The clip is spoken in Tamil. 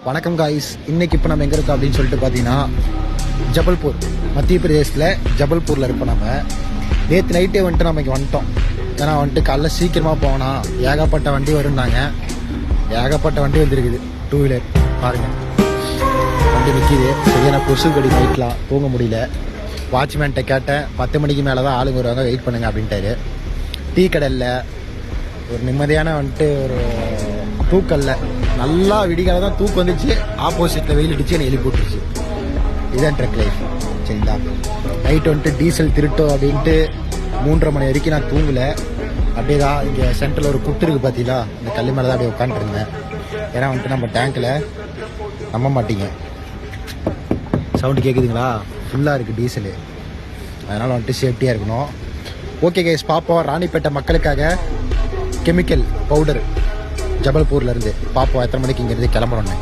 வணக்கம் காய்ஸ். இன்னைக்கு இப்போ நம்ம எங்கே இருக்கோம் அப்படின்னு சொல்லிட்டு பார்த்தீங்கன்னா ஜபல்பூர், மத்திய பிரதேசத்தில் ஜபல்பூரில் இருப்போம். நம்ம நேற்று நைட்டே வந்துட்டு நம்ம இங்கே வந்துட்டோம். ஏன்னா வந்துட்டு காலைல சீக்கிரமாக போனால் ஏகப்பட்ட வண்டி வரும்னாங்க. ஏகப்பட்ட வண்டி வந்துருக்குது. 2 வீலர் பாருங்கள், வண்டி நிற்கிது. சரியான கொசு கடி, நைட்லாம் தூங்க முடியல. வாட்ச்மேன்கிட்ட கேட்டேன், 10 மணிக்கு மேலே தான் ஆளுங்க வருவாங்க, வெயிட் பண்ணுங்க அப்படின்ட்டாரு. டீ கடையில் ஒரு நிம்மதியான வந்துட்டு ஒரு தூக்கல்ல, நல்லா விடிகால தான் தூக்கம் வந்துச்சு. ஆப்போசிட்டில் வெயில் அடிச்சு என்னை எழுப்பி விட்டுருச்சு. இதுதான் ட்ரக் லைஃப். சரிங்களா, நைட் வந்துட்டு டீசல் திருட்டோம் அப்படின்ட்டு 3:30 மணி வரைக்கும் நான் தூங்கலை. அப்படியே தான் இங்கே சென்டரில் ஒரு புட்டு இருக்குது பார்த்தீங்களா, இந்த கல் மேலே தான் அப்படியே உட்காந்துருந்தேன். ஏன்னா வந்துட்டு நம்ம டேங்க்கில் நம்ப மாட்டீங்க, சவுண்டு கேட்குதுங்களா, ஃபுல்லாக இருக்குது டீசலு. அதனால் வந்துட்டு சேஃப்டியாக இருக்கணும். ஓகே கைஸ், பார்ப்போம். ராணிப்பேட்டை மக்களுக்காக கெமிக்கல் பவுடர் ஜபல்பூர்லேருந்து பார்ப்போம் எத்தனை மணிக்கு இங்கேருந்து கிளம்புறோன்னு.